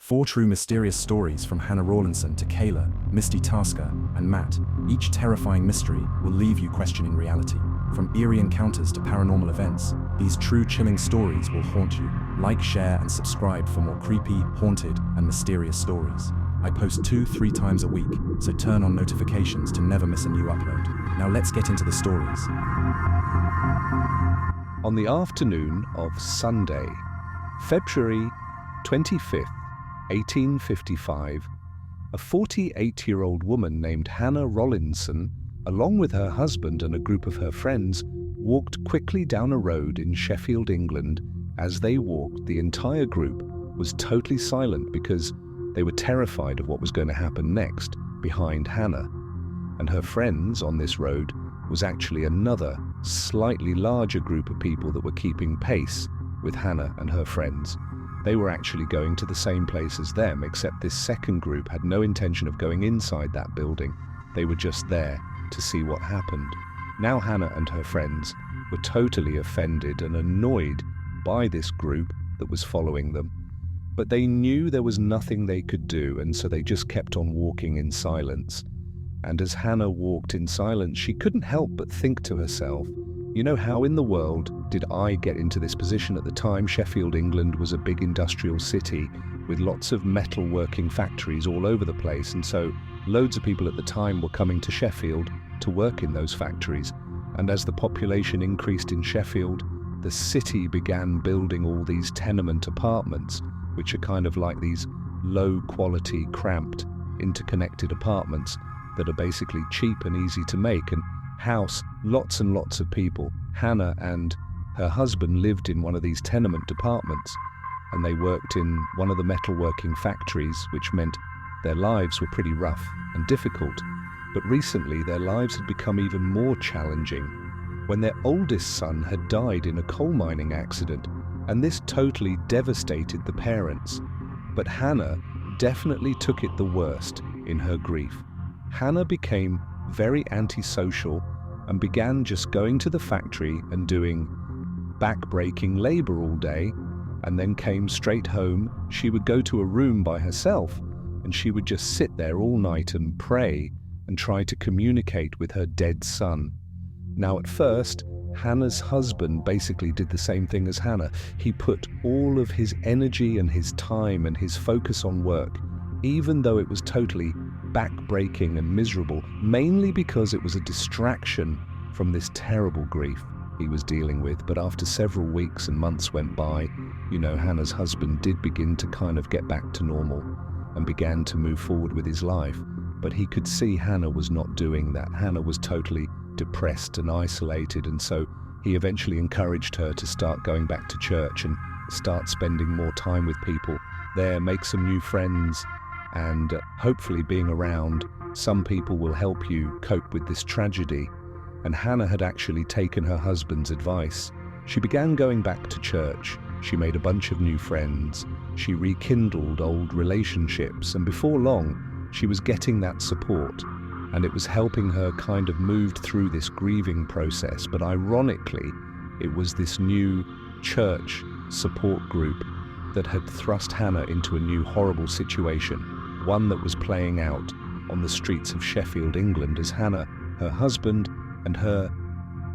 Four true mysterious stories from Hannah Rawlinson to Kayla, Misty Tasker, and Matt. Each terrifying mystery will leave you questioning reality. From eerie encounters to paranormal events, these true chilling stories will haunt you. Like, share, and subscribe for more creepy, haunted, and mysterious stories. I post 2-3 times a week, so turn on notifications to never miss a new upload. Now let's get into the stories. On the afternoon of Sunday, February 25th, 1855, a 48-year-old woman named Hannah Rawlinson, along with her husband and a group of her friends, walked quickly down a road in Sheffield, England. As they walked, the entire group was totally silent because they were terrified of what was going to happen next behind Hannah. And her friends on this road was actually another, slightly larger group of people that were keeping pace with Hannah and her friends. They were actually going to the same place as them, except this second group had no intention of going inside that building. They were just there to see what happened. Now Hannah and her friends were totally offended and annoyed by this group that was following them. But they knew there was nothing they could do, and so they just kept on walking in silence. And as Hannah walked in silence, she couldn't help but think to herself, you know, how in the world did I get into this position? At the time, Sheffield, England was a big industrial city with lots of metalworking factories all over the place, and so loads of people at the time were coming to Sheffield to work in those factories. And as the population increased in Sheffield, the city began building all these tenement apartments, which are kind of like these low-quality, cramped, interconnected apartments that are basically cheap and easy to make and house lots and lots of people. Hannah and her husband lived in one of these tenement apartments, and they worked in one of the metalworking factories, which meant their lives were pretty rough and difficult. But recently their lives had become even more challenging when their oldest son had died in a coal mining accident, and this totally devastated the parents. But Hannah definitely took it the worst in her grief. Hannah became very antisocial and began just going to the factory and doing back-breaking labor all day, and then came straight home. She would go to a room by herself and she would just sit there all night and pray and try to communicate with her dead son. Now at first, Hannah's husband basically did the same thing as Hannah. He put all of his energy and his time and his focus on work, even though it was totally back-breaking and miserable, mainly because it was a distraction from this terrible grief he was dealing with. But after several weeks and months went by, you know, Hannah's husband did begin to kind of get back to normal and began to move forward with his life. But he could see Hannah was not doing that. Hannah was totally depressed and isolated, and so he eventually encouraged her to start going back to church and start spending more time with people there, make some new friends, and hopefully being around some people will help you cope with this tragedy. And Hannah had actually taken her husband's advice. She began going back to church. She made a bunch of new friends. She rekindled old relationships, and before long, she was getting that support, and it was helping her kind of move through this grieving process. But ironically, it was this new church support group that had thrust Hannah into a new horrible situation, one that was playing out on the streets of Sheffield, England, as Hannah, her husband, and her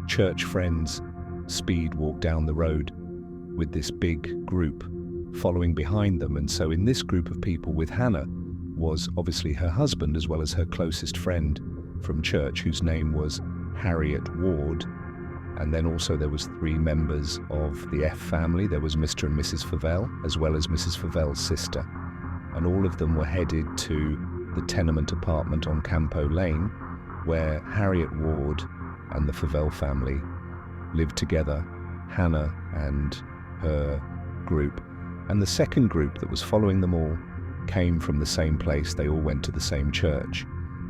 church friends speed walked down the road with this big group following behind them. And so in this group of people with Hannah was obviously her husband, as well as her closest friend from church, whose name was Harriet Ward. And then also there was 3 members of the F family. There was Mr. and Mrs. Favell, as well as Mrs. Favell's sister. And all of them were headed to the tenement apartment on Campo Lane, where Harriet Ward and the Favell family lived together, Hannah and her group. And the second group that was following them all came from the same place. They all went to the same church.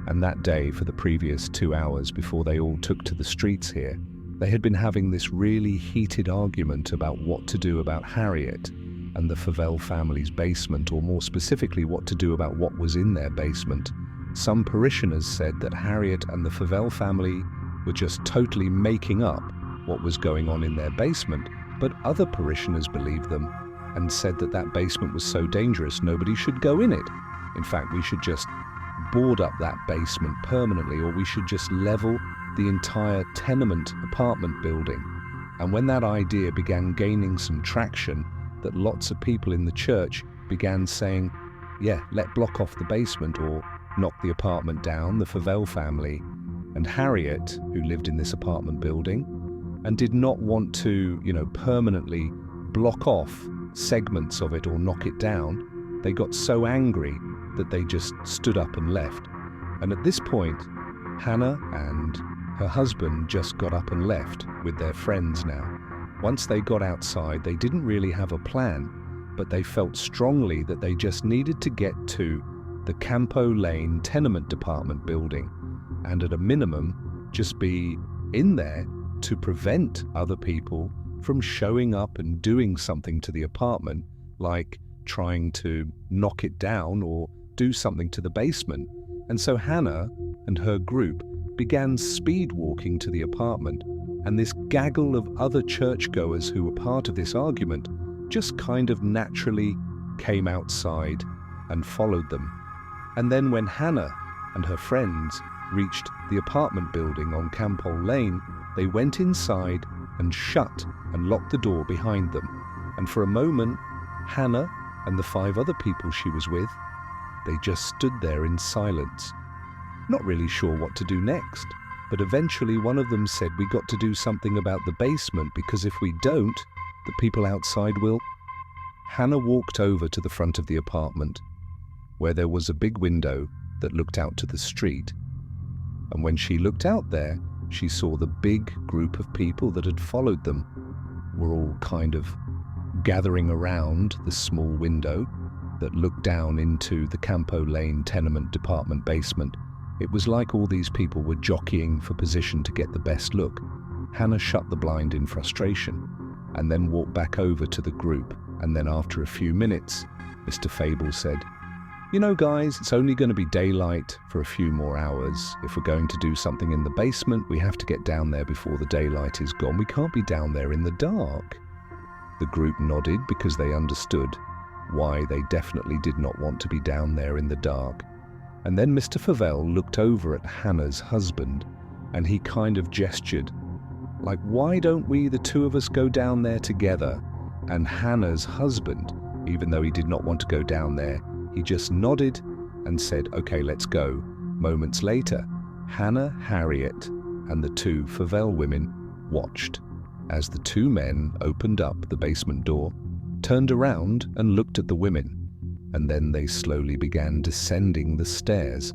And that day, for the previous 2 hours before they all took to the streets here, they had been having this really heated argument about what to do about Harriet and the Favell family's basement, or more specifically, what to do about what was in their basement. Some parishioners said that Harriet and the Favell family were just totally making up what was going on in their basement, but other parishioners believed them and said that that basement was so dangerous nobody should go in it. In fact, we should just board up that basement permanently, or we should just level the entire tenement apartment building. And when that idea began gaining some traction, that lots of people in the church began saying, yeah, let block off the basement or knock the apartment down, the Favell family and Harriet, who lived in this apartment building and did not want to, permanently block off segments of it or knock it down, they got so angry that they just stood up and left. And at this point, Hannah and her husband just got up and left with their friends now. Once they got outside, they didn't really have a plan, but they felt strongly that they just needed to get to the Campo Lane tenement department building and at a minimum just be in there to prevent other people from showing up and doing something to the apartment, like trying to knock it down or do something to the basement. And so Hannah and her group began speed walking to the apartment, and this gaggle of other churchgoers who were part of this argument just kind of naturally came outside and followed them. And then when Hannah and her friends reached the apartment building on Campo Lane, they went inside and shut and locked the door behind them. And for a moment, Hannah and the 5 other people she was with, they just stood there in silence, not really sure what to do next. But eventually one of them said, we got to do something about the basement, because if we don't, the people outside will. Hannah walked over to the front of the apartment, where there was a big window that looked out to the street. And when she looked out there, she saw the big group of people that had followed them were all kind of gathering around the small window that looked down into the Campo Lane tenement department basement. It was like all these people were jockeying for position to get the best look. Hannah shut the blind in frustration and then walked back over to the group. And then after a few minutes, Mr. Fable said, you know, guys, it's only going to be daylight for a few more hours. If we're going to do something in the basement, we have to get down there before the daylight is gone. We can't be down there in the dark. The group nodded because they understood why they definitely did not want to be down there in the dark. And then Mr. Favell looked over at Hannah's husband and he kind of gestured, like, why don't we, the 2 of us, go down there together? And Hannah's husband, even though he did not want to go down there, he just nodded and said, okay, let's go. Moments later, Hannah, Harriet, and the 2 Favell women watched as the 2 men opened up the basement door, turned around and looked at the women, and then they slowly began descending the stairs.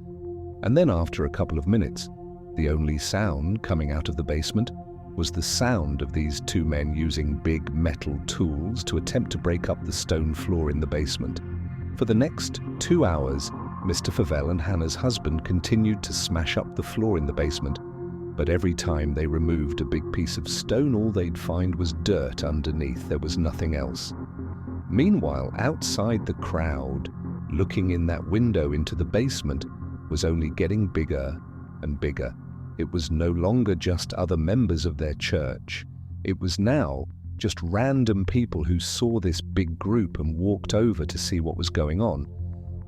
And then after a couple of minutes, the only sound coming out of the basement was the sound of these 2 men using big metal tools to attempt to break up the stone floor in the basement. For the next 2 hours, Mr. Favell and Hannah's husband continued to smash up the floor in the basement, but every time they removed a big piece of stone, all they'd find was dirt underneath. There was nothing else. Meanwhile, outside, the crowd, looking in that window into the basement, was only getting bigger and bigger. It was no longer just other members of their church. It was now just random people who saw this big group and walked over to see what was going on.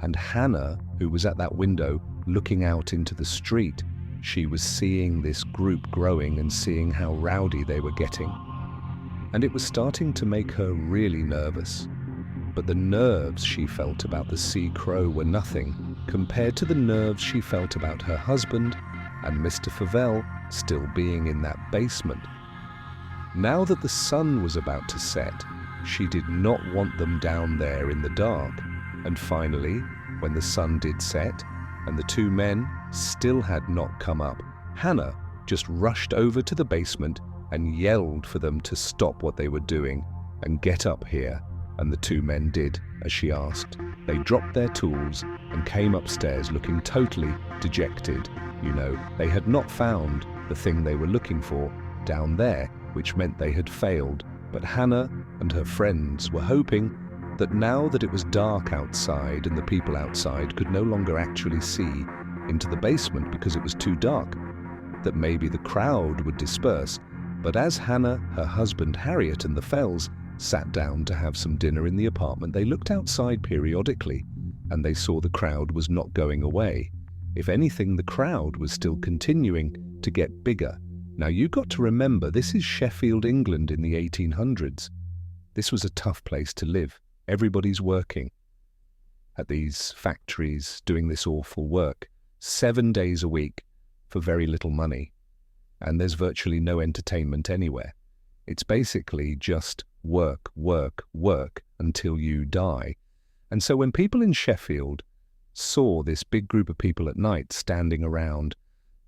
And Hannah, who was at that window looking out into the street, she was seeing this group growing and seeing how rowdy they were getting. And it was starting to make her really nervous. But the nerves she felt about the Sea Crow were nothing compared to the nerves she felt about her husband and Mr. Favell still being in that basement. Now that the sun was about to set, she did not want them down there in the dark. And finally, when the sun did set and the 2 men still had not come up, Hannah just rushed over to the basement and yelled for them to stop what they were doing and get up here. And the 2 men did as she asked. They dropped their tools and came upstairs looking totally dejected. They had not found the thing they were looking for down there, which meant they had failed. But Hannah and her friends were hoping that now that it was dark outside and the people outside could no longer actually see into the basement because it was too dark, that maybe the crowd would disperse. But as Hannah, her husband Harriet, and the Fells sat down to have some dinner in the apartment, they looked outside periodically, and they saw the crowd was not going away. If anything, the crowd was still continuing to get bigger. Now, you got to remember, this is Sheffield, England in the 1800s. This was a tough place to live. Everybody's working at these factories, doing this awful work, 7 days a week for very little money. And there's virtually no entertainment anywhere. It's basically just work, work, work until you die. And so when people in Sheffield saw this big group of people at night standing around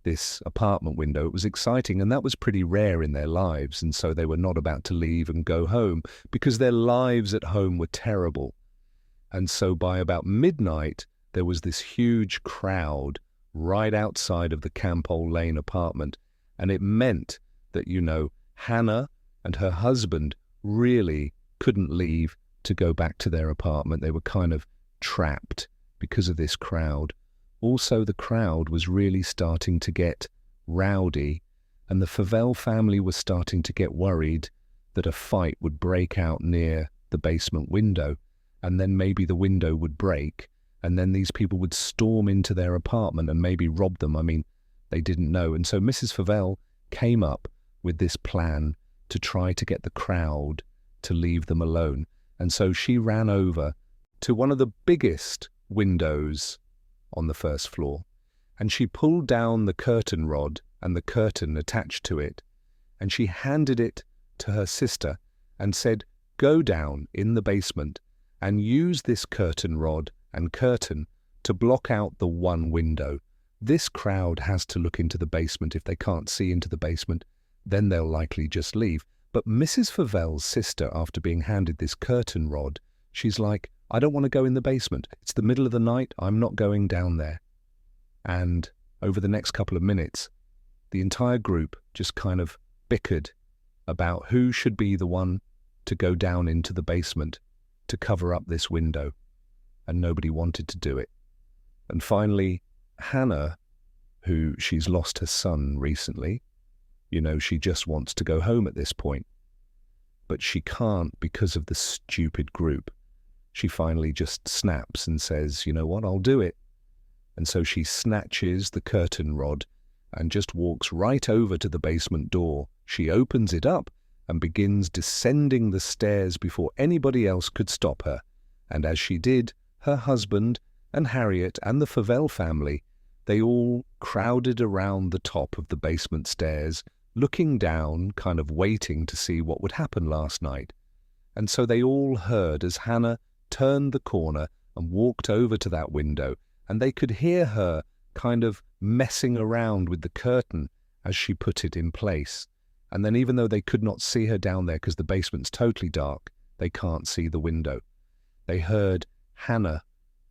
this apartment window, it was exciting, and that was pretty rare in their lives, and so they were not about to leave and go home because their lives at home were terrible. And so by about midnight, there was this huge crowd right outside of the Campole Lane apartment, and it meant that, Hannah and her husband really couldn't leave to go back to their apartment. They were kind of trapped because of this crowd. Also, the crowd was really starting to get rowdy, and the Favell family was starting to get worried that a fight would break out near the basement window, and then maybe the window would break, and then these people would storm into their apartment and maybe rob them. I mean, they didn't know. And so Mrs. Favell came up with this plan to try to get the crowd to leave them alone. And so she ran over to one of the biggest windows on the first floor, and she pulled down the curtain rod and the curtain attached to it, and she handed it to her sister and said, "Go down in the basement and use this curtain rod and curtain to block out the one window. This crowd has to look into the basement. If they can't see into the basement, then they'll likely just leave." But Mrs. Favell's sister, after being handed this curtain rod, she's like, "I don't want to go in the basement. It's the middle of the night. I'm not going down there." And over the next couple of minutes, the entire group just kind of bickered about who should be the one to go down into the basement to cover up this window. And nobody wanted to do it. And finally, Hannah, who she's lost her son recently, she just wants to go home at this point. But she can't because of the stupid group. She finally just snaps and says, "You know what, I'll do it." And so she snatches the curtain rod and just walks right over to the basement door. She opens it up and begins descending the stairs before anybody else could stop her. And as she did, her husband and Harriet and the Favell family, they all crowded around the top of the basement stairs, looking down, kind of waiting to see what would happen last night. And so they all heard as Hannah turned the corner and walked over to that window, and they could hear her kind of messing around with the curtain as she put it in place. And then even though they could not see her down there because the basement's totally dark, they can't see the window. They heard Hannah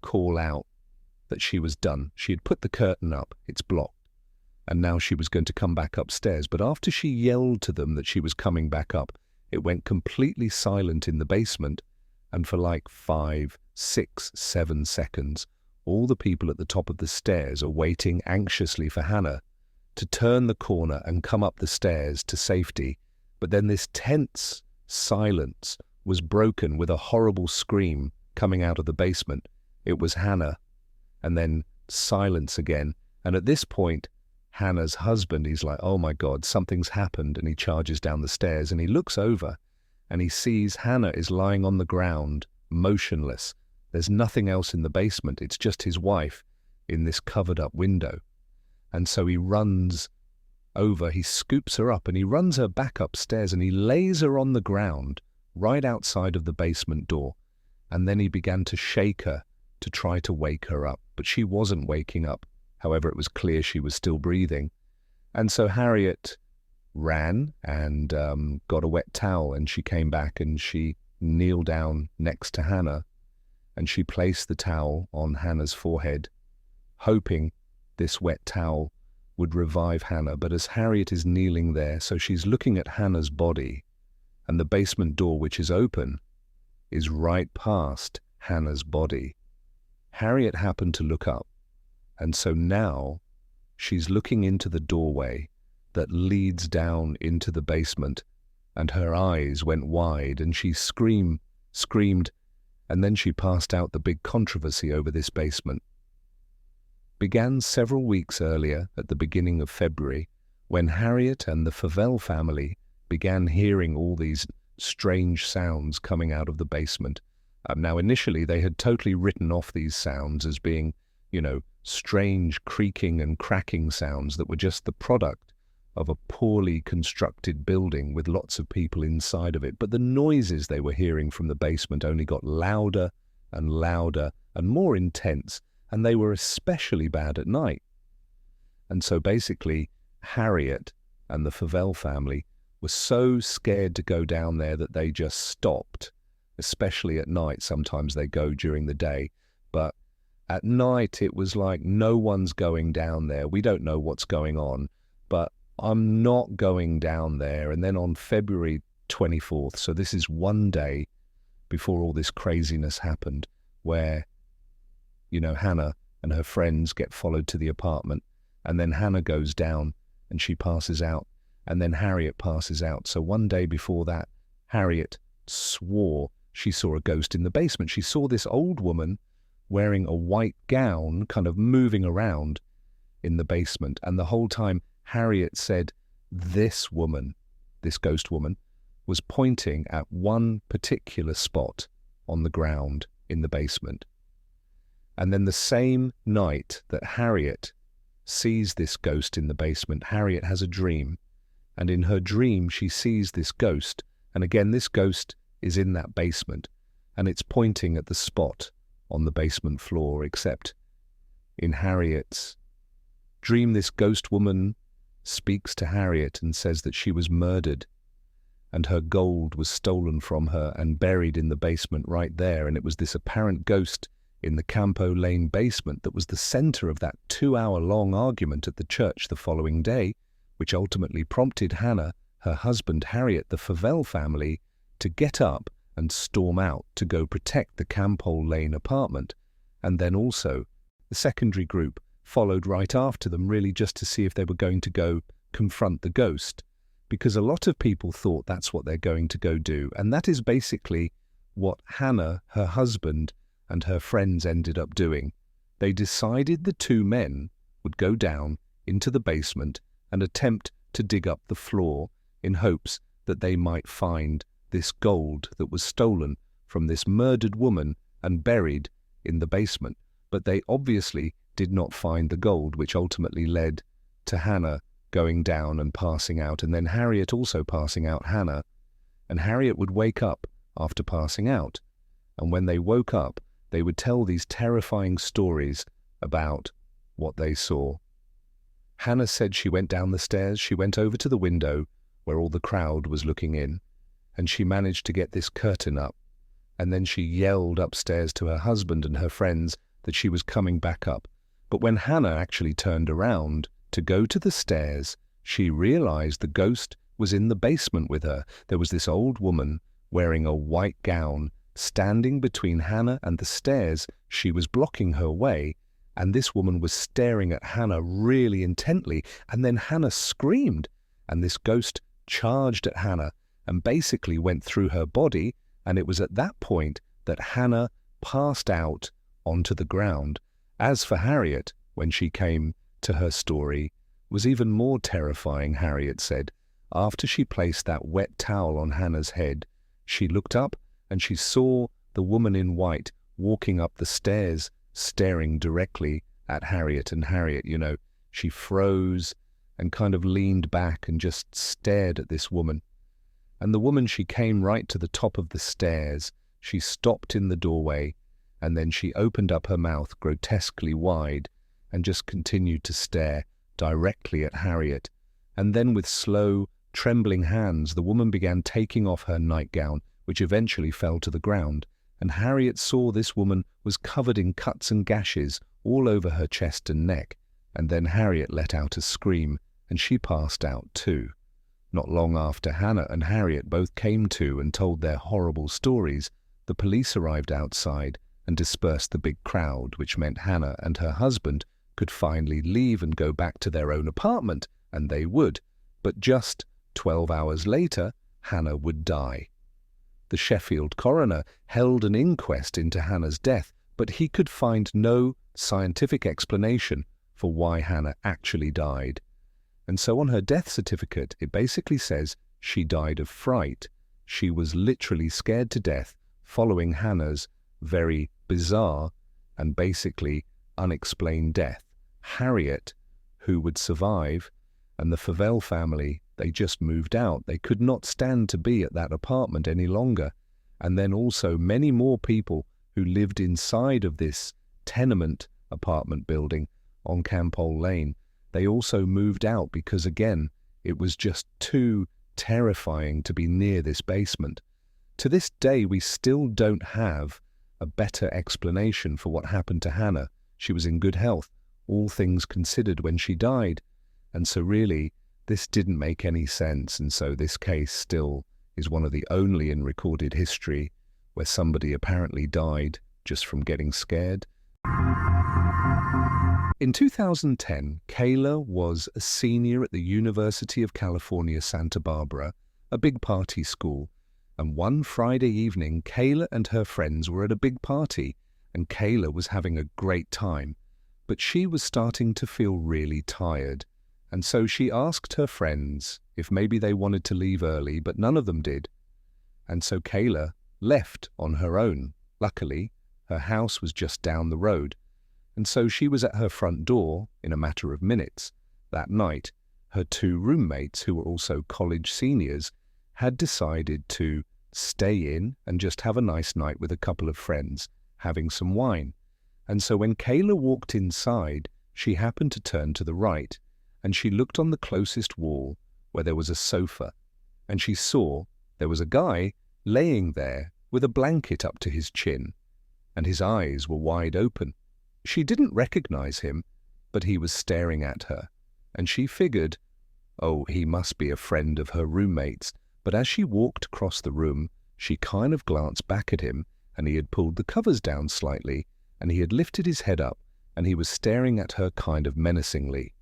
call out that she was done. She had put the curtain up, it's blocked, and now she was going to come back upstairs. But after she yelled to them that she was coming back up, it went completely silent in the basement, and for like 5, 6, 7 seconds, all the people at the top of the stairs are waiting anxiously for Hannah to turn the corner and come up the stairs to safety. But then this tense silence was broken with a horrible scream coming out of the basement. It was Hannah. And then silence again. And at this point, Hannah's husband, he's like, "Oh my God, something's happened." And he charges down the stairs and he looks over and he sees Hannah is lying on the ground, motionless. There's nothing else in the basement. It's just his wife in this covered up window. And so he runs over, he scoops her up and he runs her back upstairs and he lays her on the ground right outside of the basement door. And then he began to shake her to try to wake her up. But she wasn't waking up. However, it was clear she was still breathing. And so Harriet ran and got a wet towel, and she came back and she kneeled down next to Hannah and she placed the towel on Hannah's forehead, hoping this wet towel would revive Hannah. But as Harriet is kneeling there, so she's looking at Hannah's body, and the basement door, which is open, is right past Hannah's body. Harriet happened to look up, and so now she's looking into the doorway that leads down into the basement, and her eyes went wide, and she screamed, and then she passed out. The big controversy over this basement began several weeks earlier, at the beginning of February, when Harriet and the Favell family began hearing all these strange sounds coming out of the basement. Now, initially, they had totally written off these sounds as being, strange creaking and cracking sounds that were just the product of a poorly constructed building with lots of people inside of it. But the noises they were hearing from the basement only got louder and louder and more intense, and they were especially bad at night. And so basically, Harriet and the Favell family were so scared to go down there that they just stopped, especially at night. Sometimes they go during the day, but at night it was like, no one's going down there. We don't know what's going on, but I'm not going down there. And then on February 24th, so this is one day before all this craziness happened, where, Hannah and her friends get followed to the apartment, and then Hannah goes down and she passes out, and then Harriet passes out. So one day before that, Harriet swore she saw a ghost in the basement. She saw this old woman wearing a white gown kind of moving around in the basement. And the whole time Harriet said this woman, this ghost woman, was pointing at one particular spot on the ground in the basement. And then the same night that Harriet sees this ghost in the basement, Harriet has a dream. And in her dream, she sees this ghost. And again, this ghost is in that basement, and it's pointing at the spot on the basement floor, except in Harriet's dream, this ghost woman speaks to Harriet and says that she was murdered, and her gold was stolen from her and buried in the basement right there. And it was this apparent ghost in the Campo Lane basement that was the center of that 2-hour-long argument at the church the following day, which ultimately prompted Hannah, her husband Harriet, the Favell family, to get up and storm out to go protect the Campo Lane apartment. And then also the secondary group followed right after them, really just to see if they were going to go confront the ghost, because a lot of people thought that's what they're going to go do. And that is basically what Hannah, her husband, and her friends ended up doing. They decided the two men would go down into the basement and attempt to dig up the floor in hopes that they might find this gold that was stolen from this murdered woman and buried in the basement. But they obviously did not find the gold, which ultimately led to Hannah going down and passing out, and then Harriet also passing out Hannah. And Harriet would wake up after passing out, and when they woke up, they would tell these terrifying stories about what they saw. Hannah said she went down the stairs, she went over to the window where all the crowd was looking in, and she managed to get this curtain up, and then she yelled upstairs to her husband and her friends that she was coming back up. But when Hannah actually turned around to go to the stairs, she realized the ghost was in the basement with her. There was this old woman wearing a white gown standing between Hannah and the stairs. She was blocking her way, and this woman was staring at Hannah really intently. And then Hannah screamed, and this ghost charged at Hannah and basically went through her body, and it was at that point that Hannah passed out onto the ground. As for Harriet, when she came to her story, was even more terrifying. Harriet said, after she placed that wet towel on Hannah's head, she looked up and she saw the woman in white walking up the stairs, staring directly at Harriet. And Harriet, she froze and kind of leaned back and just stared at this woman. And the woman, she came right to the top of the stairs. She stopped in the doorway, and then she opened up her mouth grotesquely wide and just continued to stare directly at Harriet. And then with slow, trembling hands, the woman began taking off her nightgown, which eventually fell to the ground. And Harriet saw this woman was covered in cuts and gashes all over her chest and neck. And then Harriet let out a scream, and she passed out too. Not long after Hannah and Harriet both came to and told their horrible stories, the police arrived outside and dispersed the big crowd, which meant Hannah and her husband could finally leave and go back to their own apartment, and they would. But just 12 hours later, Hannah would die. The Sheffield coroner held an inquest into Hannah's death, but he could find no scientific explanation for why Hannah actually died. And so on her death certificate, it basically says she died of fright. She was literally scared to death following Hannah's very bizarre and basically unexplained death. Harriet, who would survive, and the Favell family, they just moved out. They could not stand to be at that apartment any longer. And then also many more people who lived inside of this tenement apartment building on Campole Lane, they also moved out because, again, it was just too terrifying to be near this basement. To this day, we still don't have a better explanation for what happened to Hannah. She was in good health, all things considered, when she died. And so really, this didn't make any sense. And so this case still is one of the only in recorded history where somebody apparently died just from getting scared. In 2010, Kayla was a senior at the University of California, Santa Barbara, a big party school. And one Friday evening, Kayla and her friends were at a big party, and Kayla was having a great time. But she was starting to feel really tired. And so she asked her friends if maybe they wanted to leave early, but none of them did. And so Kayla left on her own. Luckily, her house was just down the road. And so she was at her front door in a matter of minutes. That night, her two roommates, who were also college seniors, had decided to stay in and just have a nice night with a couple of friends, having some wine. And so when Kayla walked inside, she happened to turn to the right, and she looked on the closest wall where there was a sofa, and she saw there was a guy laying there with a blanket up to his chin, and his eyes were wide open. She didn't recognize him, but he was staring at her, and she figured, oh, he must be a friend of her roommate's. But as she walked across the room, she kind of glanced back at him, and he had pulled the covers down slightly, and he had lifted his head up, and he was staring at her kind of menacingly.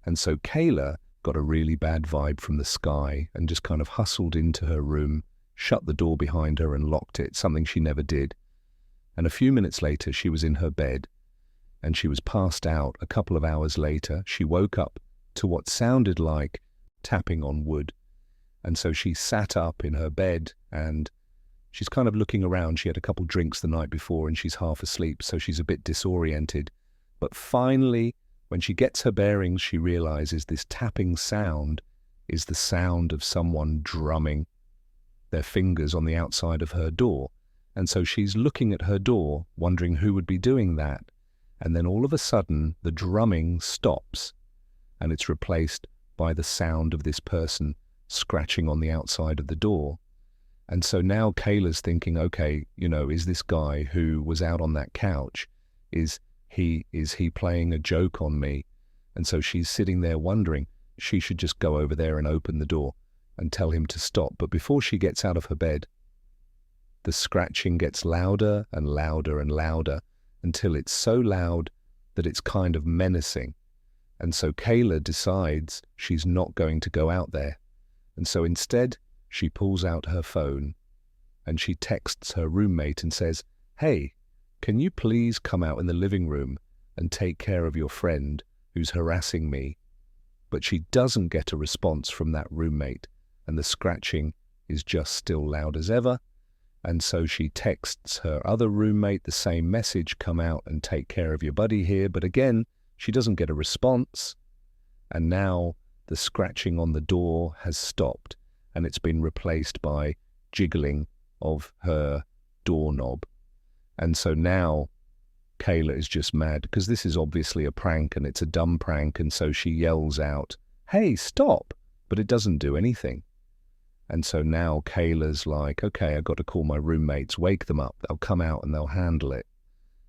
And so Kayla got a really bad vibe from the sky and just kind of hustled into her room, shut the door behind her and locked it, something she never did. And a few minutes later, she was in her bed, and she was passed out. A couple of hours later, she woke up to what sounded like tapping on wood. And so she sat up in her bed, and she's kind of looking around. She had a couple drinks the night before, and she's half asleep, so she's a bit disoriented. But finally, when she gets her bearings, she realizes this tapping sound is the sound of someone drumming their fingers on the outside of her door. And so she's looking at her door, wondering who would be doing that. And then all of a sudden, the drumming stops, and it's replaced by the sound of this person scratching on the outside of the door. And so now Kayla's thinking, okay, is this guy who was out on that couch, is he playing a joke on me? And so she's sitting there wondering, she should just go over there and open the door and tell him to stop. But before she gets out of her bed, the scratching gets louder and louder and louder until it's so loud that it's kind of menacing. And so Kayla decides she's not going to go out there. And so instead, she pulls out her phone and she texts her roommate and says, hey, can you please come out in the living room and take care of your friend who's harassing me? But she doesn't get a response from that roommate, and the scratching is just still loud as ever. And so she texts her other roommate the same message, come out and take care of your buddy here. But again, she doesn't get a response. And now the scratching on the door has stopped, and it's been replaced by jiggling of her doorknob. And so now Kayla is just mad because this is obviously a prank, and it's a dumb prank. And so she yells out, hey, stop, but it doesn't do anything. And so now Kayla's like, okay, I've got to call my roommates, wake them up, they'll come out and they'll handle it.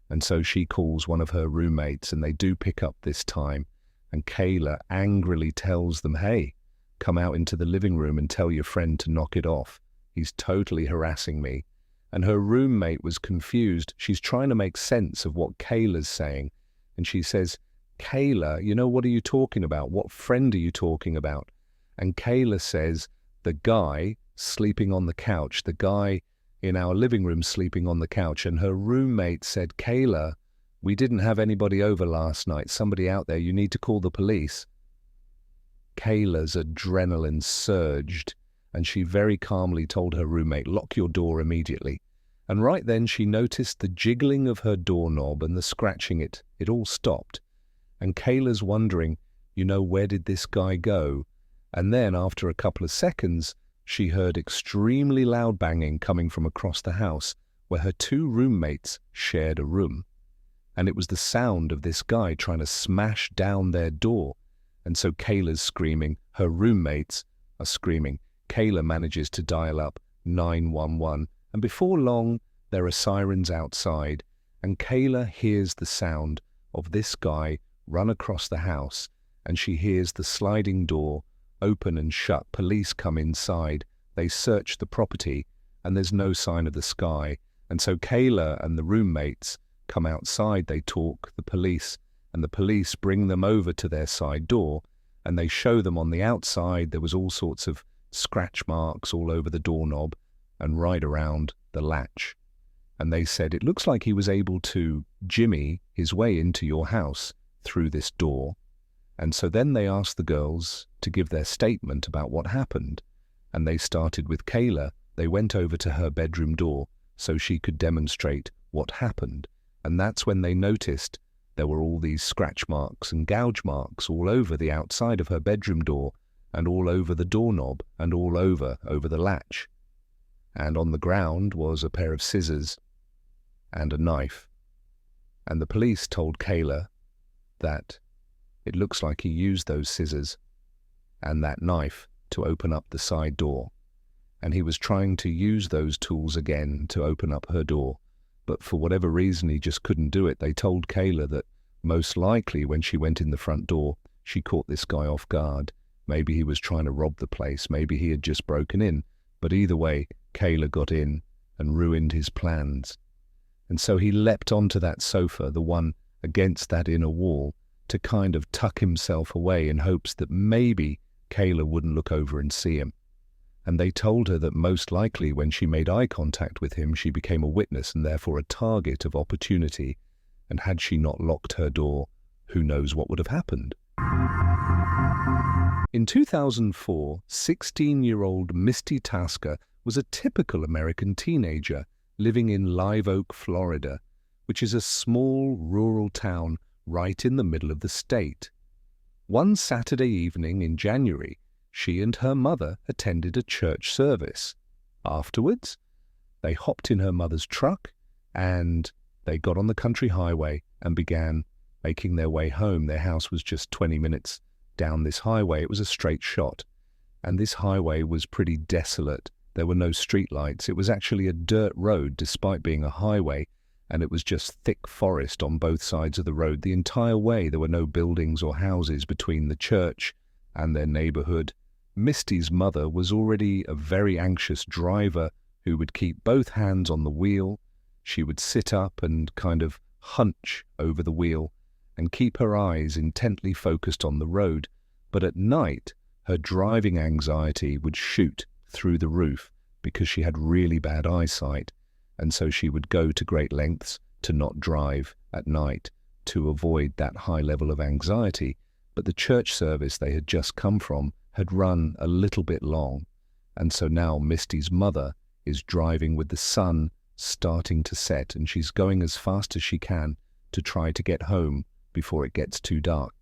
And so she calls one of her roommates, and they do pick up this time. And Kayla angrily tells them, hey, come out into the living room and tell your friend to knock it off. He's totally harassing me. And her roommate was confused. She's trying to make sense of what Kayla's saying. And she says, Kayla, what are you talking about? What friend are you talking about? And Kayla says, the guy sleeping on the couch, the guy in our living room sleeping on the couch, and her roommate said, "Kayla, we didn't have anybody over last night. Somebody out there, you need to call the police." Kayla's adrenaline surged, and she very calmly told her roommate, "Lock your door immediately." And right then she noticed the jiggling of her doorknob and the scratching it. It all stopped. And Kayla's wondering, where did this guy go? And then after a couple of seconds, she heard extremely loud banging coming from across the house where her two roommates shared a room. And it was the sound of this guy trying to smash down their door. And so Kayla's screaming, her roommates are screaming. Kayla manages to dial up 911, and before long, there are sirens outside, and Kayla hears the sound of this guy run across the house, and she hears the sliding door open and shut. Police come inside, they search the property, and there's no sign of the sky. And so Kayla and the roommates come outside, they talk, the police bring them over to their side door, and they show them on the outside there was all sorts of scratch marks all over the doorknob and right around the latch. And they said, "It looks like he was able to jimmy his way into your house through this door." And so then they asked the girls to give their statement about what happened. And they started with Kayla. They went over to her bedroom door so she could demonstrate what happened. And that's when they noticed there were all these scratch marks and gouge marks all over the outside of her bedroom door, and all over the doorknob, and all over the latch. And on the ground was a pair of scissors and a knife. And the police told Kayla that it looks like he used those scissors and that knife to open up the side door. And he was trying to use those tools again to open up her door. But for whatever reason, he just couldn't do it. They told Kayla that most likely when she went in the front door, she caught this guy off guard. Maybe he was trying to rob the place. Maybe he had just broken in. But either way, Kayla got in and ruined his plans. And so he leapt onto that sofa, the one against that inner wall, to kind of tuck himself away in hopes that maybe Kayla wouldn't look over and see him. And they told her that most likely when she made eye contact with him, she became a witness and therefore a target of opportunity. And had she not locked her door, who knows what would have happened. In 2004, 16-year-old Misty Tasker was a typical American teenager living in Live Oak, Florida, which is a small rural town right in the middle of the state. One Saturday evening in January, she and her mother attended a church service. Afterwards, they hopped in her mother's truck and they got on the country highway and began making their way home. Their house was just 20 minutes down this highway. It was a straight shot, and this highway was pretty desolate. There were no streetlights. It was actually a dirt road despite being a highway, and it was just thick forest on both sides of the road. The entire way there were no buildings or houses between the church and their neighborhood. Misty's mother was already a very anxious driver who would keep both hands on the wheel. She would sit up and kind of hunch over the wheel and keep her eyes intently focused on the road. But at night, her driving anxiety would shoot through the roof because she had really bad eyesight, and so she would go to great lengths to not drive at night to avoid that high level of anxiety. But the church service they had just come from had run a little bit long, and so now Misty's mother is driving with the sun starting to set, and she's going as fast as she can to try to get home before it gets too dark.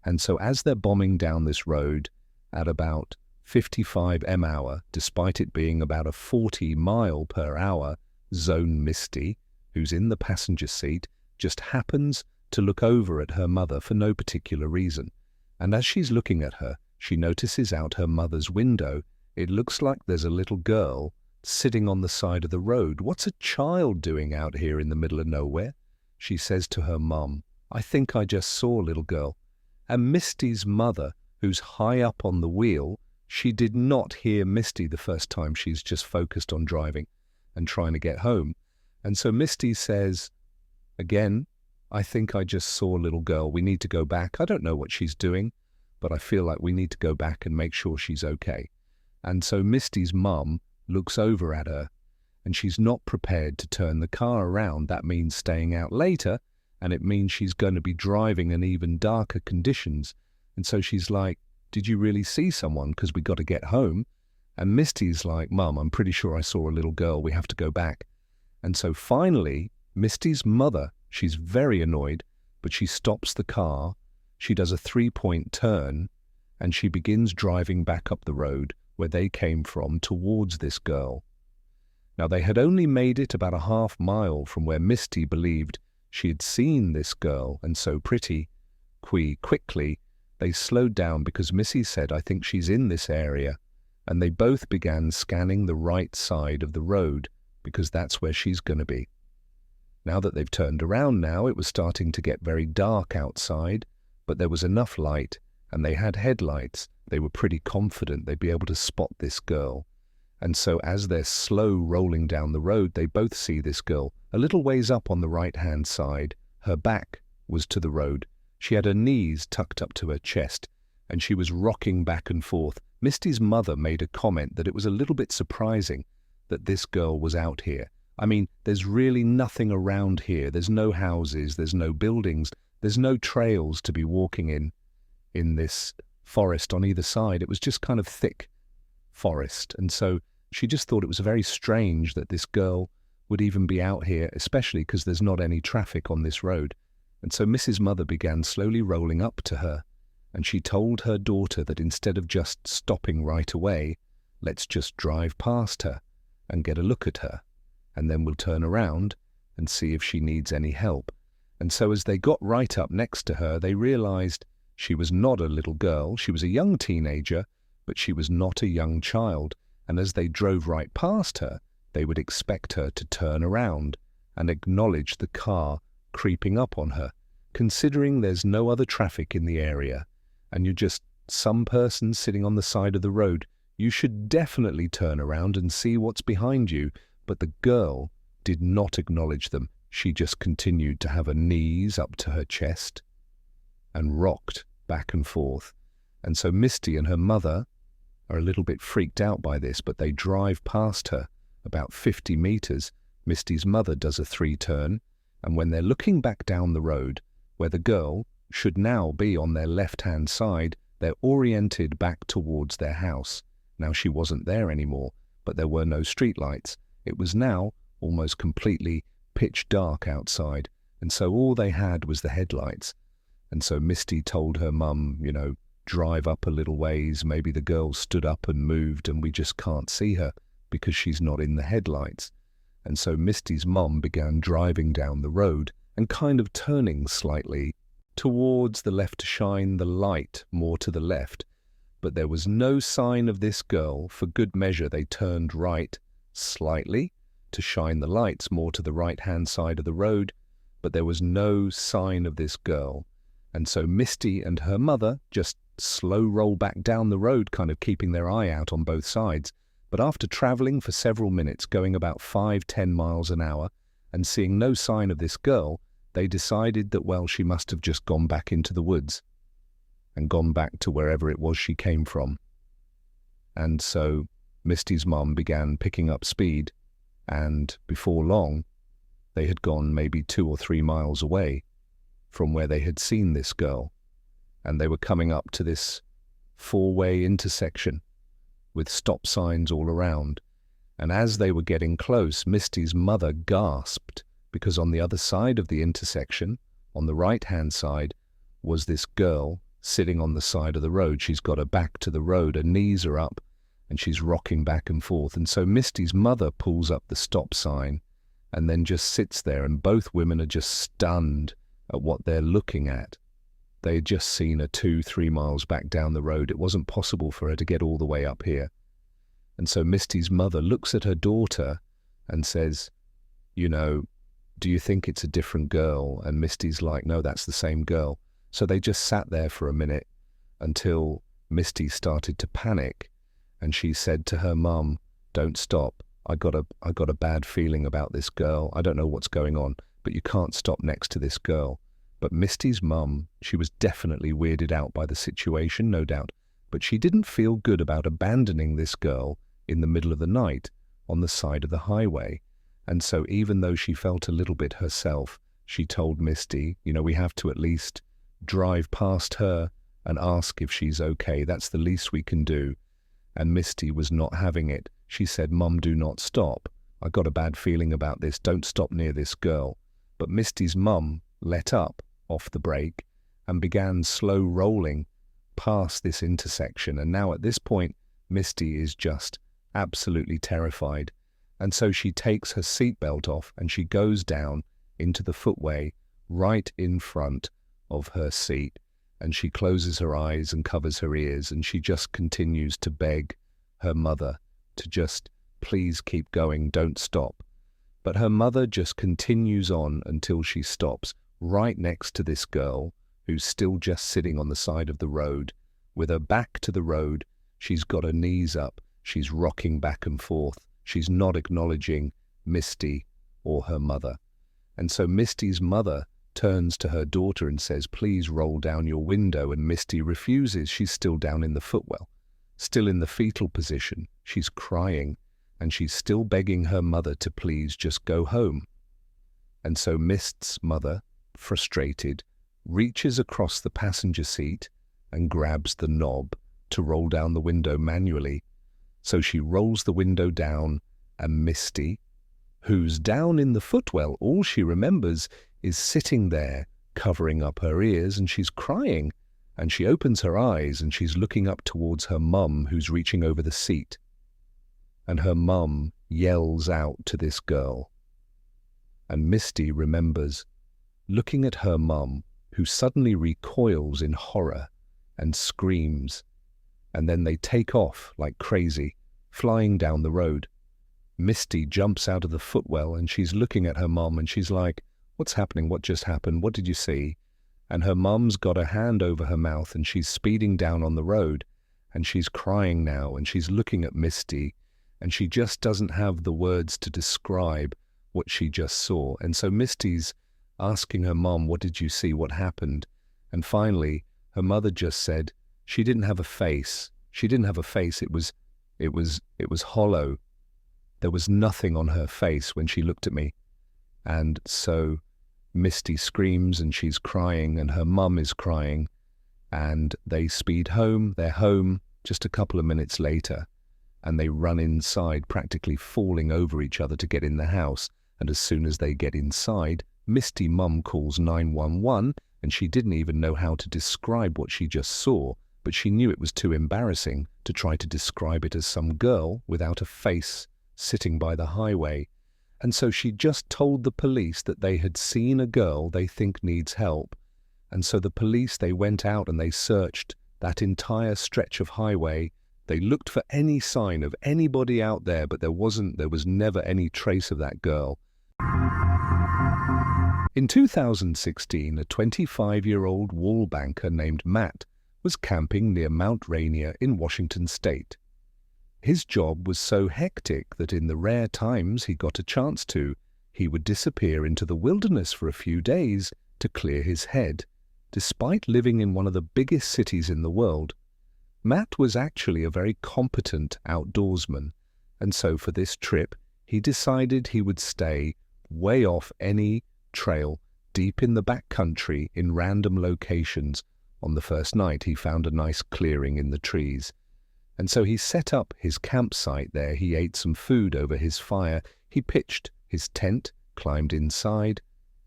And so as they're bombing down this road at about 55 mph, despite it being about a 40 mile per hour zone, Misty, who's in the passenger seat, just happens to look over at her mother for no particular reason. And as she's looking at her, she notices out her mother's window, it looks like there's a little girl sitting on the side of the road. What's a child doing out here in the middle of nowhere? She says to her mum, "I think I just saw a little girl." And Misty's mother, who's high up on the wheel, she did not hear Misty the first time. She's just focused on driving and trying to get home. And so Misty says, again, "I think I just saw a little girl. We need to go back. I don't know what she's doing, but I feel like we need to go back and make sure she's okay." And so Misty's mum looks over at her, and she's not prepared to turn the car around. That means staying out later, and it means she's going to be driving in even darker conditions. And so she's like, did you really see someone? Because we got to get home. And Misty's like, Mum, I'm pretty sure I saw a little girl. We have to go back. And so finally, Misty's mother, she's very annoyed, but she stops the car. She does a 3-point turn, and she begins driving back up the road where they came from towards this girl. Now, they had only made it about a half mile from where Misty believed she had seen this girl, and so pretty quickly they slowed down because Missy said, I think she's in this area, and they both began scanning the right side of the road because that's where she's going to be. Now that they've turned around now, it was starting to get very dark outside, but there was enough light, and they had headlights. They were pretty confident they'd be able to spot this girl. And so as they're slow rolling down the road, they both see this girl a little ways up on the right-hand side. Her back was to the road. She had her knees tucked up to her chest, and she was rocking back and forth. Misty's mother made a comment that it was a little bit surprising that this girl was out here. I mean, there's really nothing around here. There's no houses, there's no buildings, there's no trails to be walking in this forest on either side. It was just kind of thick forest. And so she just thought it was very strange that this girl would even be out here, especially because there's not any traffic on this road. And so Mrs. Mother began slowly rolling up to her, and she told her daughter that instead of just stopping right away, let's just drive past her and get a look at her, and then we'll turn around and see if she needs any help. And so as they got right up next to her, they realized she was not a little girl. She was a young teenager, but she was not a young child. And as they drove right past her, they would expect her to turn around and acknowledge the car creeping up on her, considering there's no other traffic in the area, and you're just some person sitting on the side of the road. You should definitely turn around and see what's behind you. But the girl did not acknowledge them. She just continued to have her knees up to her chest and rocked back and forth. And so Misty and her mother are a little bit freaked out by this, but they drive past her about 50 meters. Misty's mother does a 3-turn, and when they're looking back down the road, where the girl should now be on their left-hand side, they're oriented back towards their house. Now she wasn't there anymore, but there were no streetlights. It was now almost completely pitch dark outside, and so all they had was the headlights. And so Misty told her mum, drive up a little ways. Maybe the girl stood up and moved and we just can't see her because she's not in the headlights. And so Misty's mum began driving down the road and kind of turning slightly towards the left to shine the light more to the left. But there was no sign of this girl. For good measure, they turned right slightly to shine the lights more to the right-hand side of the road, but there was no sign of this girl. And so Misty and her mother just slow roll back down the road, kind of keeping their eye out on both sides. But after traveling for several minutes, going about 5-10 miles an hour, and seeing no sign of this girl, they decided that, well, she must have just gone back into the woods and gone back to wherever it was she came from. And so Misty's mom began picking up speed, and before long, they had gone maybe 2 or 3 miles away from where they had seen this girl, and they were coming up to this 4-way intersection with stop signs all around. And as they were getting close, Misty's mother gasped, because on the other side of the intersection, on the right-hand side, was this girl sitting on the side of the road. She's got her back to the road, her knees are up, and she's rocking back and forth. And so Misty's mother pulls up the stop sign and then just sits there, and both women are just stunned at what they're looking at. They had just seen her 2-3 miles back down the road. It wasn't possible for her to get all the way up here. And so Misty's mother looks at her daughter and says, do you think it's a different girl? And Misty's like, no, that's the same girl. So they just sat there for a minute until Misty started to panic, and she said to her mum, don't stop. I got a bad feeling about this girl. I don't know what's going on, but you can't stop next to this girl. But Misty's mum, she was definitely weirded out by the situation, no doubt, but she didn't feel good about abandoning this girl in the middle of the night on the side of the highway. And so even though she felt a little bit herself, she told Misty, we have to at least drive past her and ask if she's okay. That's the least we can do. And Misty was not having it. She said, "Mum, do not stop. I got a bad feeling about this. Don't stop near this girl." But Misty's mum let up off the brake and began slow rolling past this intersection. And now at this point, Misty is just absolutely terrified. And so she takes her seatbelt off and she goes down into the footway right in front of her seat. And she closes her eyes and covers her ears, and she just continues to beg her mother to just please keep going, don't stop. But her mother just continues on until she stops right next to this girl who's still just sitting on the side of the road with her back to the road. She's got her knees up. She's rocking back and forth. She's not acknowledging Misty or her mother. And so Misty's mother turns to her daughter and says, "Please roll down your window." And Misty refuses. She's still down in the footwell, still in the fetal position. She's crying, and she's still begging her mother to please just go home. And so Mist's mother, frustrated, reaches across the passenger seat and grabs the knob to roll down the window manually. So she rolls the window down, and Misty, who's down in the footwell, all she remembers is sitting there covering up her ears, and she's crying. And she opens her eyes and she's looking up towards her mum, who's reaching over the seat. And her mum yells out to this girl. And Misty remembers looking at her mum, who suddenly recoils in horror and screams. And then they take off like crazy, flying down the road. Misty jumps out of the footwell and she's looking at her mum and she's like, "What's happening? What just happened? What did you see?" And her mum's got her hand over her mouth and she's speeding down on the road and she's crying now and she's looking at Misty and she just doesn't have the words to describe what she just saw. And so Misty's asking her mum, "What did you see? What happened?" And finally, her mother just said she didn't have a face. She didn't have a face. It was hollow. There was nothing on her face when she looked at me. And so Misty screams and she's crying and her mum is crying, and they speed home. They're home just a couple of minutes later, and they run inside, practically falling over each other to get in the house. And as soon as they get inside, Misty mum calls 911, and she didn't even know how to describe what she just saw, but she knew it was too embarrassing to try to describe it as some girl without a face sitting by the highway. And so she just told the police that they had seen a girl they think needs help. And so the police, they went out and they searched that entire stretch of highway. They looked for any sign of anybody out there, but there was never any trace of that girl. In 2016, a 25-year-old wall banker named Matt was camping near Mount Rainier in Washington state. His job was so hectic that in the rare times he got a chance to, he would disappear into the wilderness for a few days to clear his head. Despite living in one of the biggest cities in the world, Matt was actually a very competent outdoorsman, and so for this trip, he decided he would stay way off any trail deep in the backcountry in random locations. On the first night, he found a nice clearing in the trees. And so he set up his campsite there. He ate some food over his fire. He pitched his tent, climbed inside,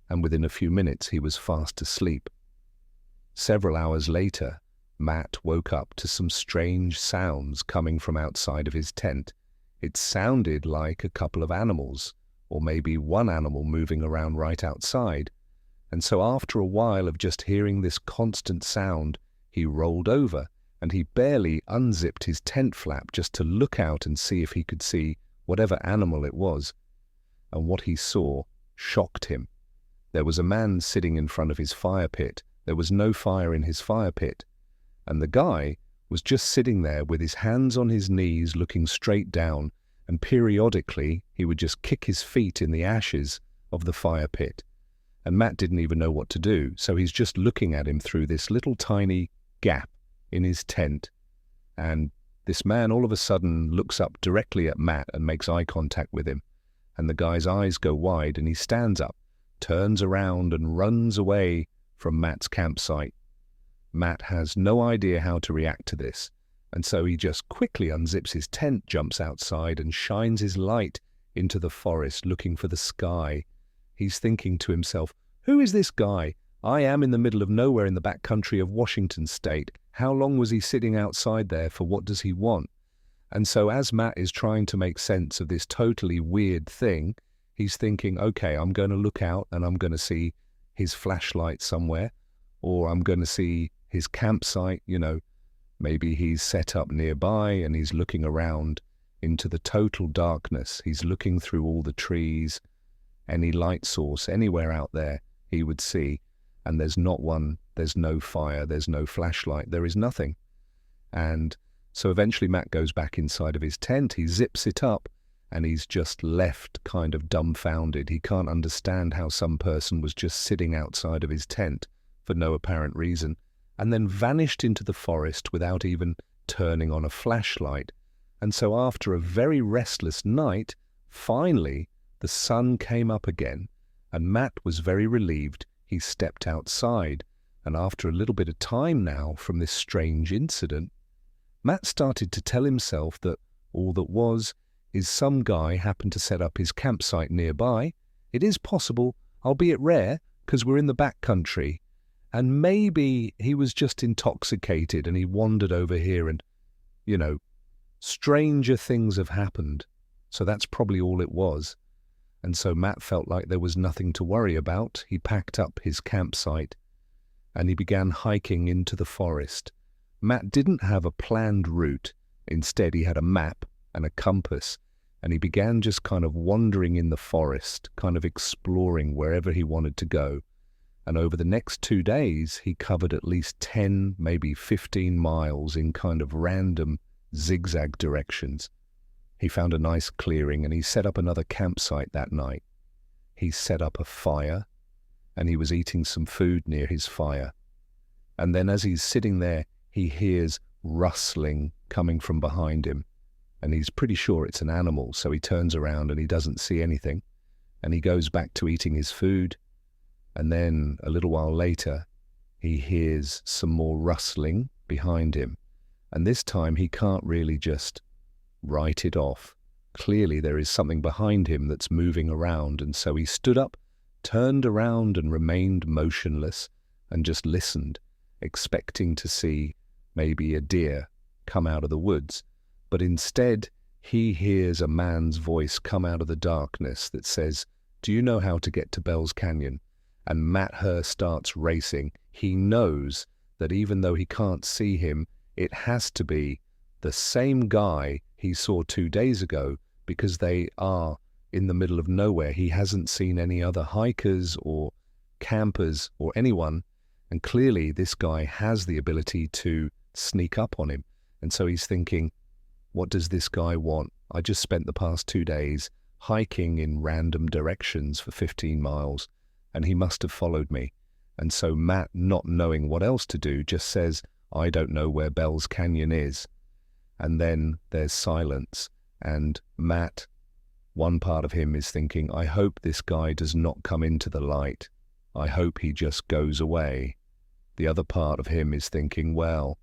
and within a few minutes he was fast asleep. Several hours later, Matt woke up to some strange sounds coming from outside of his tent. It sounded like a couple of animals, or maybe one animal moving around right outside. And so after a while of just hearing this constant sound, he rolled over and he barely unzipped his tent flap just to look out and see if he could see whatever animal it was. And what he saw shocked him. There was a man sitting in front of his fire pit. There was no fire in his fire pit. And the guy was just sitting there with his hands on his knees looking straight down, and periodically he would just kick his feet in the ashes of the fire pit. And Matt didn't even know what to do, so he's just looking at him through this little tiny gap in his tent. And this man all of a sudden looks up directly at Matt and makes eye contact with him. And the guy's eyes go wide and he stands up, turns around and runs away from Matt's campsite. Matt has no idea how to react to this. And so he just quickly unzips his tent, jumps outside and shines his light into the forest looking for the sky. He's thinking to himself, who is this guy? I am in the middle of nowhere in the back country of Washington state. How long was he sitting outside there for? What does he want? And so as Matt is trying to make sense of this totally weird thing, he's thinking, okay, I'm going to look out and I'm going to see his flashlight somewhere, or I'm going to see his campsite, maybe he's set up nearby and he's looking around into the total darkness. He's looking through all the trees, any light source anywhere out there he would see. And there's not one, there's no fire, there's no flashlight, there is nothing. And so eventually Matt goes back inside of his tent, he zips it up, and he's just left kind of dumbfounded. He can't understand how some person was just sitting outside of his tent for no apparent reason, and then vanished into the forest without even turning on a flashlight. And so after a very restless night, finally the sun came up again, and Matt was very relieved. He stepped outside, and after a little bit of time now from this strange incident, Matt started to tell himself that all that was is some guy happened to set up his campsite nearby. It is possible, albeit rare, because we're in the back country, and maybe he was just intoxicated and he wandered over here and, stranger things have happened. So that's probably all it was. And so Matt felt like there was nothing to worry about. He packed up his campsite and he began hiking into the forest. Matt didn't have a planned route. Instead, he had a map and a compass, and he began just kind of wandering in the forest, kind of exploring wherever he wanted to go. And over the next 2 days, he covered at least 10, maybe 15 miles in kind of random zigzag directions. He found a nice clearing and he set up another campsite that night. He set up a fire and he was eating some food near his fire. And then as he's sitting there, he hears rustling coming from behind him. And he's pretty sure it's an animal, so he turns around and he doesn't see anything. And he goes back to eating his food. And then a little while later, he hears some more rustling behind him. And this time he can't really just write it off. Clearly there is something behind him that's moving around, and so he stood up, turned around and remained motionless and just listened, expecting to see maybe a deer come out of the woods. But instead he hears a man's voice come out of the darkness that says, "Do you know how to get to Bell's Canyon?" And Matt Herr starts racing. He knows that even though he can't see him, it has to be the same guy he saw 2 days ago, because they are in the middle of nowhere. He hasn't seen any other hikers or campers or anyone, and clearly this guy has the ability to sneak up on him. And so he's thinking, what does this guy want? I just spent the past 2 days hiking in random directions for 15 miles, and he must have followed me. And so Matt, not knowing what else to do, just says, "I don't know where Bell's Canyon is." And then there's silence, and Matt, one part of him is thinking, I hope this guy does not come into the light. I hope he just goes away. The other part of him is thinking, well,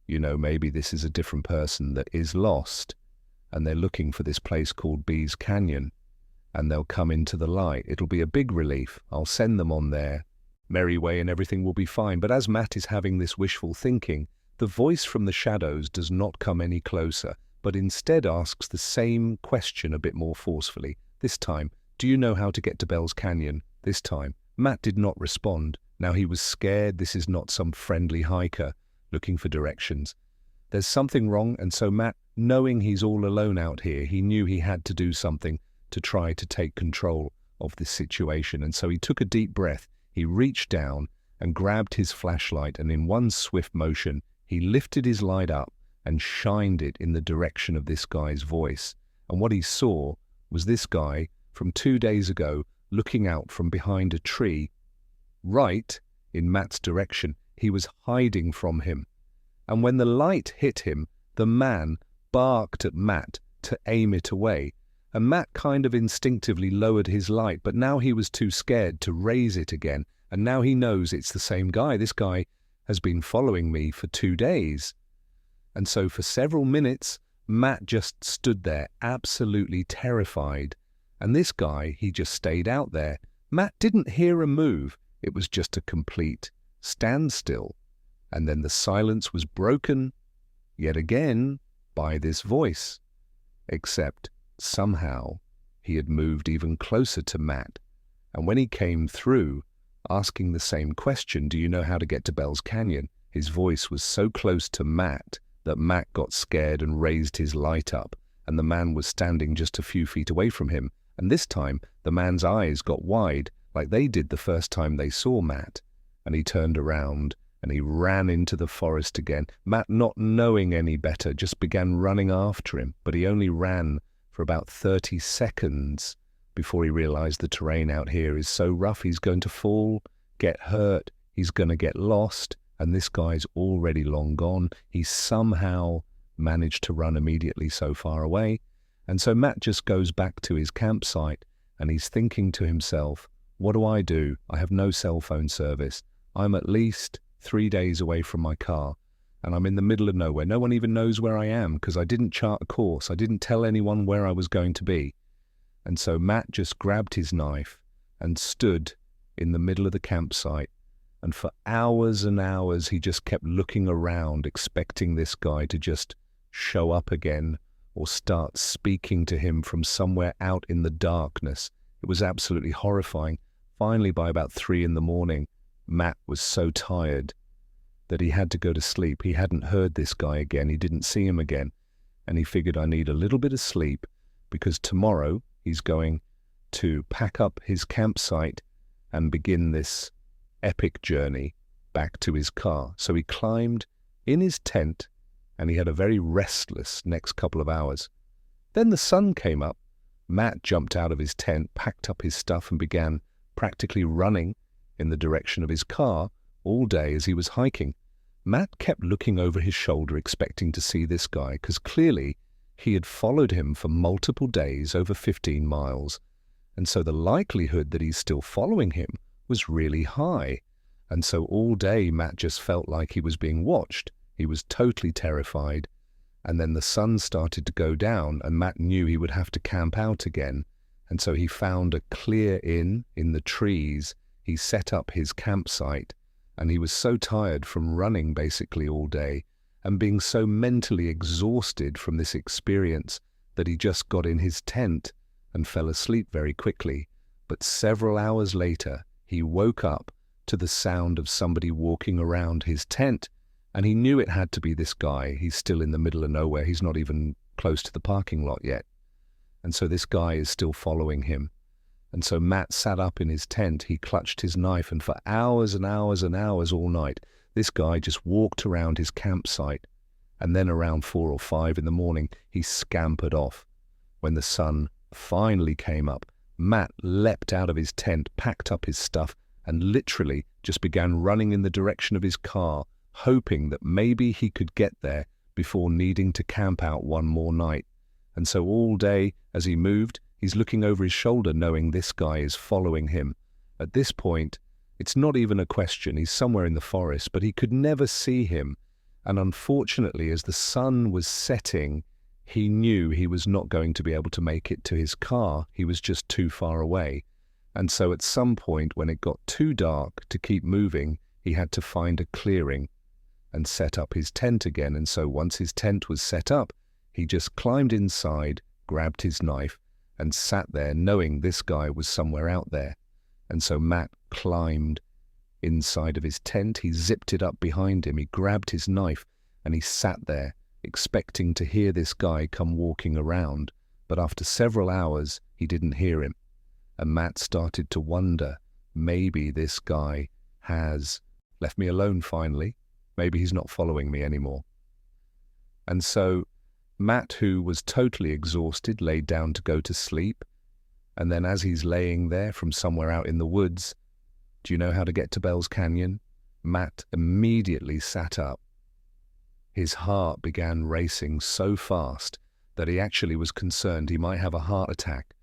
maybe this is a different person that is lost, and they're looking for this place called Bees Canyon, and they'll come into the light. It'll be a big relief. I'll send them on their merry way and everything will be fine. But as Matt is having this wishful thinking, the voice from the shadows does not come any closer, but instead asks the same question a bit more forcefully. This time, "Do you know how to get to Bell's Canyon?" This time, Matt did not respond. Now he was scared. This is not some friendly hiker looking for directions. There's something wrong, and so Matt, knowing he's all alone out here, he knew he had to do something to try to take control of this situation. And so he took a deep breath. He reached down and grabbed his flashlight, and in one swift motion, he lifted his light up and shined it in the direction of this guy's voice. And what he saw was this guy from 2 days ago looking out from behind a tree, right in Matt's direction. He was hiding from him. And when the light hit him, the man barked at Matt to aim it away, and Matt kind of instinctively lowered his light, but now he was too scared to raise it again, and now he knows it's the same guy. This guy has been following me for 2 days. And so for several minutes, Matt just stood there, absolutely terrified. And this guy, he just stayed out there. Matt didn't hear a move. It was just a complete standstill. And then the silence was broken, yet again, by this voice. Except somehow he had moved even closer to Matt. And when he came through, asking the same question, do you know how to get to Bell's Canyon? His voice was so close to Matt that Matt got scared and raised his light up, and the man was standing just a few feet away from him. And this time, the man's eyes got wide, like they did the first time they saw Matt. And he turned around and he ran into the forest again. Matt, not knowing any better, just began running after him, but he only ran for about 30 seconds before he realized the terrain out here is so rough, he's going to fall, get hurt, he's going to get lost, and this guy's already long gone. He somehow managed to run immediately so far away. And so Matt just goes back to his campsite and he's thinking to himself, what do? I have no cell phone service. I'm at least 3 days away from my car and I'm in the middle of nowhere. No one even knows where I am because I didn't chart a course. I didn't tell anyone where I was going to be. And so Matt just grabbed his knife and stood in the middle of the campsite. And for hours and hours, he just kept looking around, expecting this guy to just show up again or start speaking to him from somewhere out in the darkness. It was absolutely horrifying. Finally, by about 3 a.m, Matt was so tired that he had to go to sleep. He hadn't heard this guy again. He didn't see him again. And he figured, I need a little bit of sleep because tomorrow he's going to pack up his campsite and begin this epic journey back to his car. So he climbed in his tent and he had a very restless next couple of hours. Then the sun came up. Matt jumped out of his tent, packed up his stuff and began practically running in the direction of his car all day as he was hiking. Matt kept looking over his shoulder expecting to see this guy because clearly he had followed him for multiple days, over 15 miles. And so the likelihood that he's still following him was really high. And so all day Matt just felt like he was being watched. He was totally terrified. And then the sun started to go down and Matt knew he would have to camp out again. And so he found a clear inn in the trees. He set up his campsite and he was so tired from running basically all day and being so mentally exhausted from this experience that he just got in his tent and fell asleep very quickly. But several hours later, he woke up to the sound of somebody walking around his tent, and he knew it had to be this guy. He's still in the middle of nowhere. He's not even close to the parking lot yet. And so this guy is still following him. And so Matt sat up in his tent. He clutched his knife, and for hours and hours and hours all night, this guy just walked around his campsite. And then around 4 or 5 in the morning, he scampered off. When the sun finally came up, Matt leapt out of his tent, packed up his stuff, and literally just began running in the direction of his car, hoping that maybe he could get there before needing to camp out one more night. And so all day, as he moved, he's looking over his shoulder, knowing this guy is following him. At this point, it's not even a question. He's somewhere in the forest, but he could never see him. And unfortunately, as the sun was setting, he knew he was not going to be able to make it to his car. He was just too far away. And so at some point, when it got too dark to keep moving, he had to find a clearing and set up his tent again. And so once his tent was set up, he just climbed inside, grabbed his knife, and sat there knowing this guy was somewhere out there. And so Matt climbed inside of his tent. He zipped it up behind him. He grabbed his knife and he sat there expecting to hear this guy come walking around. But after several hours, he didn't hear him. And Matt started to wonder, maybe this guy has left me alone finally. Maybe he's not following me anymore. And so Matt, who was totally exhausted, laid down to go to sleep. And then as he's laying there from somewhere out in the woods, do you know how to get to Bell's Canyon? Matt immediately sat up. His heart began racing so fast that he actually was concerned he might have a heart attack.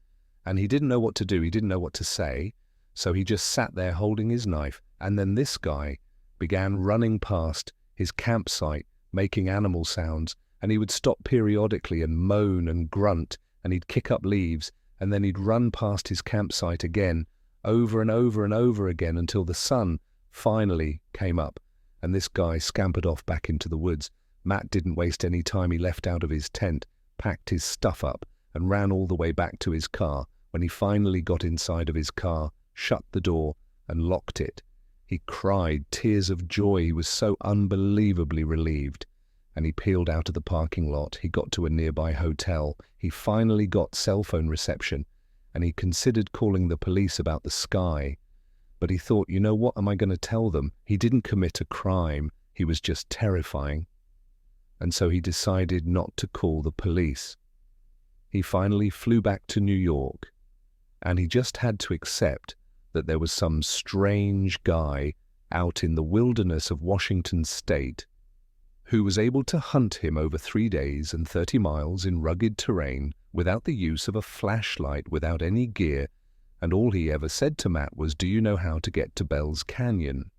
And he didn't know what to do, he didn't know what to say, so he just sat there holding his knife, and then this guy began running past his campsite, making animal sounds, and he would stop periodically and moan and grunt, and he'd kick up leaves, and then he'd run past his campsite again, over and over and over again, until the sun finally came up, and this guy scampered off back into the woods. Matt didn't waste any time. He left out of his tent, packed his stuff up, and ran all the way back to his car. When he finally got inside of his car, shut the door, and locked it, he cried tears of joy. He was so unbelievably relieved. And he peeled out of the parking lot. He got to a nearby hotel. He finally got cell phone reception, and he considered calling the police about the sky. But he thought, you know, what am I going to tell them? He didn't commit a crime. He was just terrifying. And so he decided not to call the police. He finally flew back to New York, and he just had to accept that there was some strange guy out in the wilderness of Washington state who was able to hunt him over 3 days and 30 miles in rugged terrain without the use of a flashlight, without any gear, and all he ever said to Matt was, "Do you know how to get to Bell's Canyon?"